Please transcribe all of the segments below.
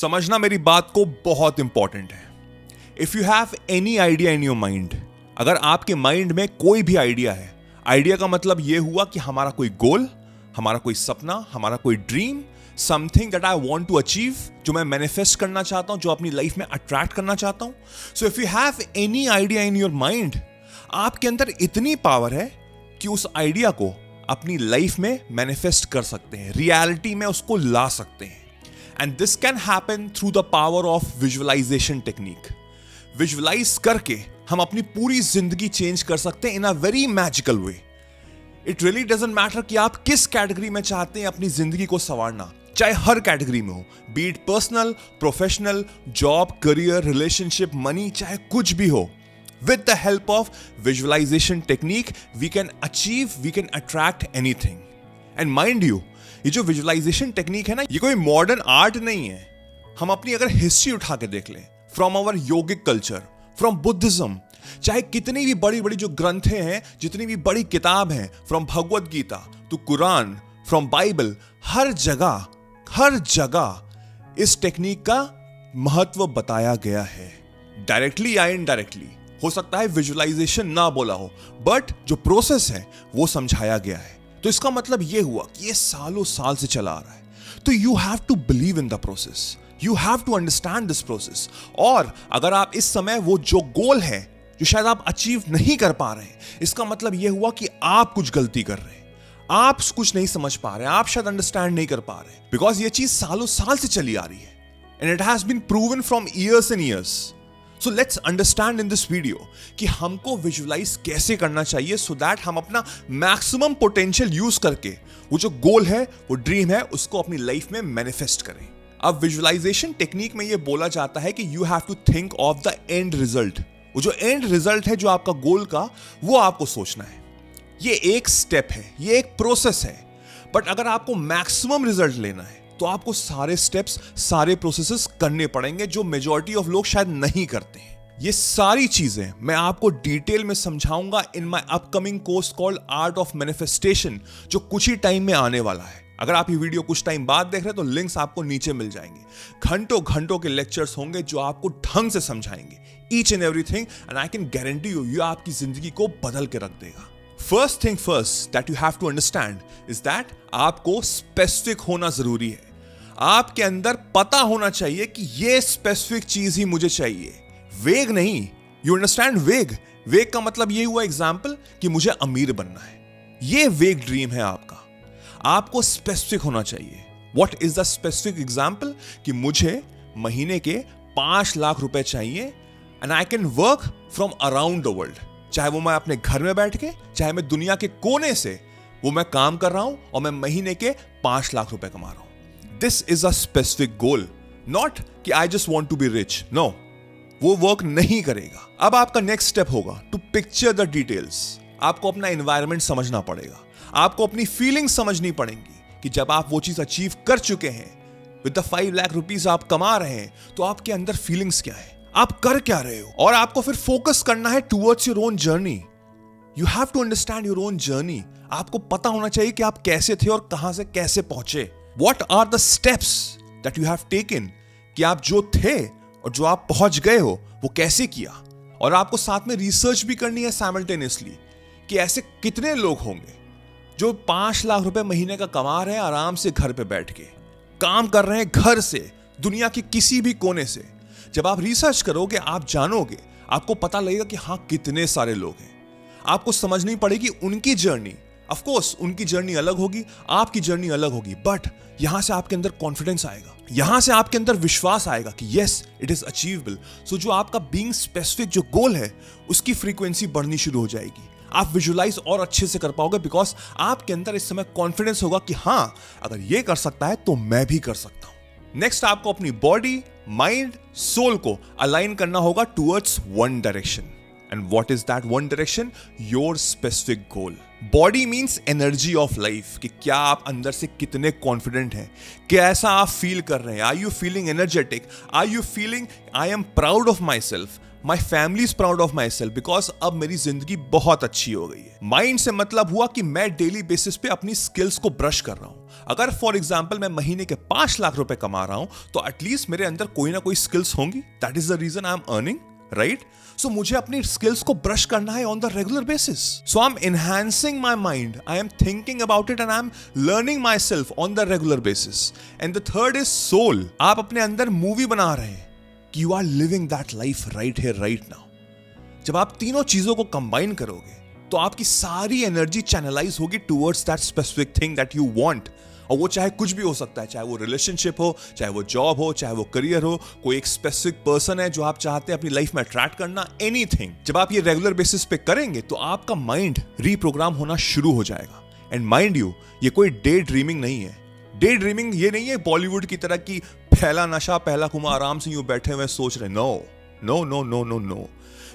समझना मेरी बात को बहुत इंपॉर्टेंट है। If you have any idea in your mind, अगर आपके माइंड में कोई भी आइडिया है, आइडिया का मतलब यह हुआ कि हमारा कोई गोल, हमारा कोई सपना, हमारा कोई dream, something that I want to achieve, जो मैं मैनिफेस्ट करना चाहता हूं, जो अपनी लाइफ में अट्रैक्ट करना चाहता हूं। So if you have any idea in your mind, आपके अंदर इतनी पावर है कि उस आइडिया को अपनी लाइफ में मैनिफेस्ट कर सकते हैं, रियलिटी में उसको ला सकते हैं। And this can happen through the power of visualization technique. Visualize करके हम अपनी पूरी जिंदगी चेंज कर सकते हैं in a very magical way. It really doesn't matter कि आप किस कैटेगरी में चाहते हैं अपनी जिंदगी को संवारना, चाहे हर कैटेगरी में हो, B it personal, professional, job, career, relationship, money, चाहे कुछ भी हो। With the help of visualization technique, we can achieve, we can attract anything. And mind you, ये जो visualization technique है ना, ये कोई modern art नहीं है। हम अपनी अगर history उठा के देख लें, from our yogic culture, from Buddhism, चाहे कितनी भी बड़ी बड़ी जो ग्रंथें हैं, जितनी भी बड़ी किताब हैं, from Bhagavad Gita to Quran, from Bible, हर जगह इस टेक्निक का महत्व बताया गया है, डायरेक्टली या इनडायरेक्टली। हो सकता है विजुअलाइजेशन ना बोला हो, बट जो प्रोसेस है वो समझाया गया है। तो इसका मतलब ये हुआ कि ये सालों साल से चला आ रहा है। तो you have to believe in the process, you have to understand this process. और अगर आप इस समय वो जो गोल है जो शायद आप अचीव नहीं कर पा रहे हैं, इसका मतलब ये हुआ कि आप कुछ गलती कर रहे हैं, आप कुछ नहीं समझ पा रहे हैं, आप शायद अंडरस्टैंड नहीं कर पा रहे, बिकॉज ये चीज सालों साल से चली आ रही है and it has been proven from years and years. So let's understand in this video कि हमको विजुअलाइज कैसे करना चाहिए so that हम अपना मैक्सिमम पोटेंशियल यूज करके वो जो गोल है, वो ड्रीम है, उसको अपनी लाइफ में मैनिफेस्ट करें। अब विजुअलाइजेशन टेक्निक में ये बोला जाता है कि you have to think of the end result. वो जो एंड रिजल्ट है, जो आपका गोल का, वो आपको सोचना है। ये एक स्टेप है, ये एक प्रोसेस है, बट अगर आपको मैक्सिमम रिजल्ट लेना है तो आपको सारे स्टेप्स, सारे प्रोसेसेस करने पड़ेंगे जो मेजॉरिटी ऑफ लोग शायद नहीं करते हैं। ये सारी चीजें मैं आपको डिटेल में समझाऊंगा in my upcoming course called art of manifestation, जो कुछ ही टाइम में आने वाला है। अगर आप ये वीडियो कुछ टाइम बाद देख रहे हैं तो लिंक्स आपको नीचे मिल जाएंगे। घंटों घंटों के लेक्चर्स होंगे जो आपको ढंग से समझाएंगे each and everything, and I can guarantee you, ये आपकी जिंदगी को बदल के रख देगा। First thing first that you have to understand is that आपको स्पेसिफिक होना जरूरी है। आपके अंदर पता होना चाहिए कि ये स्पेसिफिक चीज ही मुझे चाहिए, वेग नहीं। यू अंडरस्टैंड वेग? वेग का मतलब ये हुआ एग्जाम्पल कि मुझे अमीर बनना है, ये वेग ड्रीम है आपका। आपको स्पेसिफिक होना चाहिए। What is the specific example? कि मुझे महीने के 5 लाख रुपए चाहिए and I can work from around the world. चाहे वो मैं अपने घर में बैठ के, चाहे मैं दुनिया के कोने से वो मैं काम कर रहा हूं और मैं महीने के 5 लाख रुपए कमा रहा हूं। This is a specific goal, not कि I just want to be rich. No, वो वर्क नहीं करेगा। अब आपका नेक्स्ट स्टेप होगा टू पिक्चर द डिटेल्स। आपको अपना एनवायरनमेंट समझना पड़ेगा, आपको अपनी फीलिंग्स समझनी पड़ेंगी कि जब आप वो चीज अचीव कर चुके हैं, विद द 5 लाख रुपीज आप कमा रहे हैं, तो आपके अंदर फीलिंग्स क्या है, आप कर क्या रहे हो, और आपको फिर फोकस करना है towards your own journey. You have to understand your own journey. आपको पता होना चाहिए कि आप कैसे थे और कहां से कैसे पहुंचे। What are the steps that you have taken? कि आप जो थे और जो आप पहुंच गए हो वो कैसे किया। और आपको साथ में रिसर्च भी करनी है साइमल्टेनियसली कि ऐसे कितने लोग होंगे जो 5 लाख रुपए महीने का कमा रहे हैं, आराम से घर पे बैठ के काम कर रहे हैं, घर से, दुनिया के किसी भी कोने से। जब आप रिसर्च करोगे, आप जानोगे, आपको पता लगेगा कि हाँ, कितने सारे लोग हैं। आपको समझनी पड़ेगी उनकी जर्नी। ऑफ कोर्स उनकी जर्नी अलग होगी, आपकी जर्नी अलग होगी, बट यहां से आपके अंदर कॉन्फिडेंस आएगा, यहां से आपके अंदर विश्वास आएगा कि यस, इट इज अचीवेबल। सो जो आपका बीइंग स्पेसिफिक जो गोल है, उसकी फ्रीक्वेंसी बढ़नी शुरू हो जाएगी। आप विजुअलाइज और अच्छे से कर पाओगे, बिकॉज आपके अंदर इस समय कॉन्फिडेंस होगा कि हाँ, अगर ये कर सकता है तो मैं भी कर सकता हूं। नेक्स्ट आपको अपनी बॉडी, माइंड, सोल को अलाइन करना होगा towards one direction. And what is that one direction? Your specific goal. Body means energy of life. कि क्या आप अंदर से कितने confident हैं, कैसा आप फील कर रहे हैं। Are you feeling energetic? Are you feeling I am proud of myself? My family is proud of my self because अब मेरी जिंदगी बहुत अच्छी हो गई है। माइंड से मतलब हुआ कि मैं डेली बेसिस पे अपनी स्किल्स को ब्रश कर रहा हूं। अगर फॉर एग्जाम्पल मैं महीने के 5 लाख रुपए कमा रहा हूं तो एटलीस्ट मेरे अंदर कोई ना कोई स्किल्स होंगी। That is the reason I am earning, right? So मुझे अपनी स्किल्स को ब्रश करना है on the regular basis. So I am enhancing my mind, I am thinking about it and I am learning my self on the regular basis. And the third is soul. आप अपने अंदर movie बना रहे हैं कि you are living that life right here right now. जब आप तीनों चीजों को कंबाइन करोगे तो आपकी सारी एनर्जी चैनलाइज होगी towards that specific thing that you want. और वो चाहे कुछ भी हो सकता है, चाहे वो रिलेशनशिप हो, चाहे वो जॉब हो, चाहे वो करियर हो, कोई एक स्पेसिफिक पर्सन है जो आप चाहते हैं अपनी लाइफ में अट्रैक्ट करना, एनीथिंग। जब आप ये रेगुलर बेसिस पे करेंगे तो आपका माइंड रीप्रोग्राम होना शुरू हो जाएगा। एंड माइंड यू, ये कोई डे ड्रीमिंग नहीं है। डे ड्रीमिंग ये नहीं है बॉलीवुड की तरह की पहला नशा पहला खुमा आराम से यूं बैठे हुए सोच रहे। No no no no no no,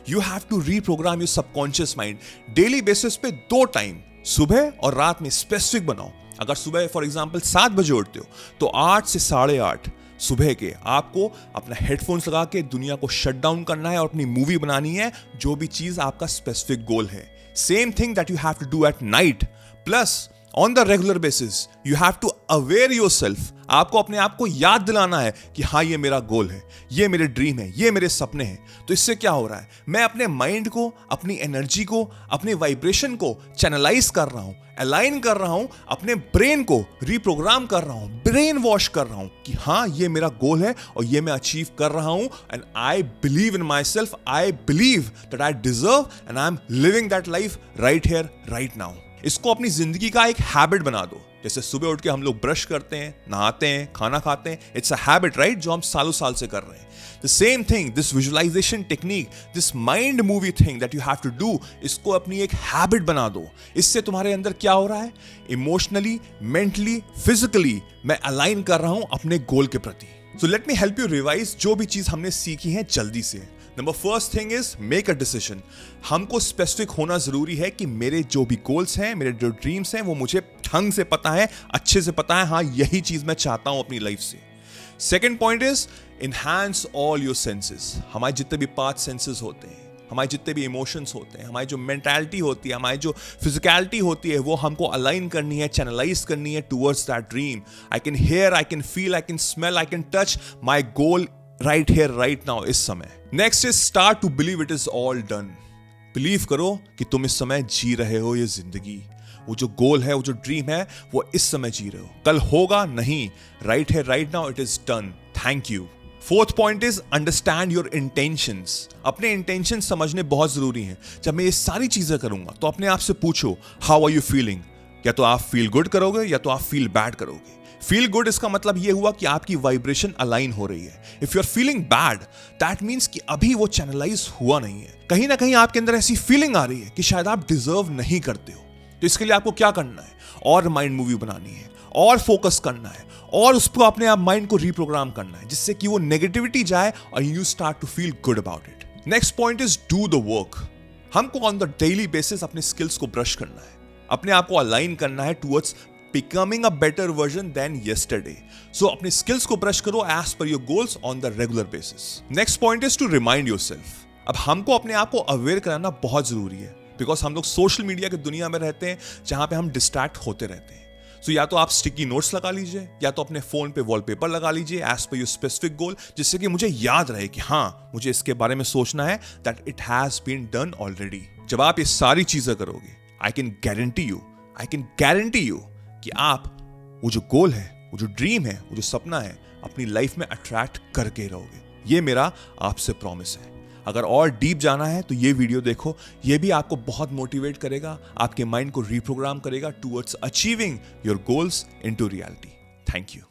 you have to reprogram your subconscious mind. Daily basis पे 2 टाइम, सुबह और रात में स्पेसिफिक बनाओ। अगर सुबह फॉर एग्जांपल 7 बजे उठते हो तो 8 से 8:30 सुबह के आपको अपना हेडफोन्स लगा के दुनिया को शट डाउन करना है और अपनी मूवी बनानी है, जो भी चीज आपका स्पेसिफिक गोल है। Same thing that you have to do at night. Plus on the regular basis you have to aware yourself. आपको अपने आप को याद दिलाना है कि हाँ, ये मेरा गोल है, ये मेरे ड्रीम है, ये मेरे सपने हैं। तो इससे क्या हो रहा है, मैं अपने माइंड को, अपनी एनर्जी को, अपने वाइब्रेशन को चैनलाइज कर रहा हूं, अलाइन कर रहा हूं, अपने ब्रेन को रिप्रोग्राम कर रहा हूं, ब्रेन वॉश कर रहा हूं कि हाँ, ये मेरा गोल है और ये मैं अचीव कर रहा हूं। And I believe in my self, I believe that I deserve and I M living that life right here right now. इसको अपनी जिंदगी का एक हैबिट बना दो। जैसे सुबह उठ के हम लोग ब्रश करते हैं, नहाते हैं, खाना खाते हैं, इट्स अ हैबिट, राइट, जो हम सालों साल से कर रहे हैं। The same thing, this visualization technique, this mind movie thing that you have to do, इसको अपनी एक हैबिट बना दो। इससे तुम्हारे अंदर क्या हो रहा है, इमोशनली, मेंटली, फिजिकली मैं अलाइन कर रहा हूं अपने गोल के प्रति। So let me help you revise जो भी चीज हमने सीखी है जल्दी से। Number first thing is make a decision. हमको स्पेसिफिक होना जरूरी है कि मेरे जो भी गोल्स हैं, मेरे जो ड्रीम्स हैं, वो मुझे ढंग से पता है, अच्छे से पता है, हाँ यही चीज मैं चाहता हूं अपनी लाइफ से। Second point is enhance all your senses. हमारे जितने भी 5 सेंसेस होते हैं, हमारे जितने भी इमोशंस होते हैं, हमारी जो मेंटालिटी होती है, हमारी जो फिजिकलिटी होती है, वो हमको अलाइन करनी है, चैनलाइज करनी है towards that dream. I can hear, I can feel, I can smell, I can touch my goal right here right now इस समय। Next is start to believe it is all done. Believe करो कि तुम इस समय जी रहे हो ये जिंदगी। वो जो गोल है, वो जो ड्रीम है, वो इस समय जी रहे हो। कल होगा नहीं, right here right now it is done. Thank you. Fourth point is understand your intentions. अपने इंटेंशन समझने बहुत जरूरी हैं। जब मैं ये सारी चीजें करूंगा तो अपने आप से पूछो, हाउ आर यू फीलिंग? या तो आप फील गुड करोगे या तो आप फील बैड करोगे। फील गुड इसका मतलब ये हुआ कि आपकी वाइब्रेशन अलाइन हो रही है। If you are feeling bad, that means कि अभी वो चैनलाइज हुआ नहीं है। कहीं ना कहीं आपके अंदर ऐसी फीलिंग आ रही है कि शायद आप डिजर्व नहीं करते हो। तो इसके लिए आपको क्या करना है, और माइंड मूवी बनानी है, और फोकस करना है, और उसको अपने आप माइंड को रिप्रोग्राम करना है, जिससे कि वो नेगेटिविटी जाए और you start to feel good about it. Next point is do the work. हमको ऑन द डेली बेसिस अपने स्किल्स को ब्रश करना है, अपने आप को अलाइन करना है towards becoming a better version than yesterday. So अपने skills को brush करो as per your goals on the regular basis. Next point is to remind yourself. अब हमको अपने आप को अवेयर कराना बहुत जरूरी है, बिकॉज हम लोग सोशल मीडिया की दुनिया में रहते हैं जहां पे हम डिस्ट्रैक्ट होते रहते हैं। सो या तो आप स्टिकी नोट्स लगा लीजिए, या तो अपने फोन पे वॉलपेपर लगा लीजिए as per your specific goal, जिससे कि मुझे याद रहे कि हाँ, मुझे इसके बारे में सोचना है, that it has been done already. जब आप ये सारी चीजें करोगे, आई कैन गारंटी यू कि आप वो जो गोल है, वो जो ड्रीम है, वो जो सपना है, अपनी लाइफ में अट्रैक्ट करके रहोगे। ये मेरा आपसे प्रॉमिस है। अगर और डीप जाना है तो ये वीडियो देखो, ये भी आपको बहुत मोटिवेट करेगा, आपके माइंड को रिप्रोग्राम करेगा towards achieving your goals into reality. Thank you.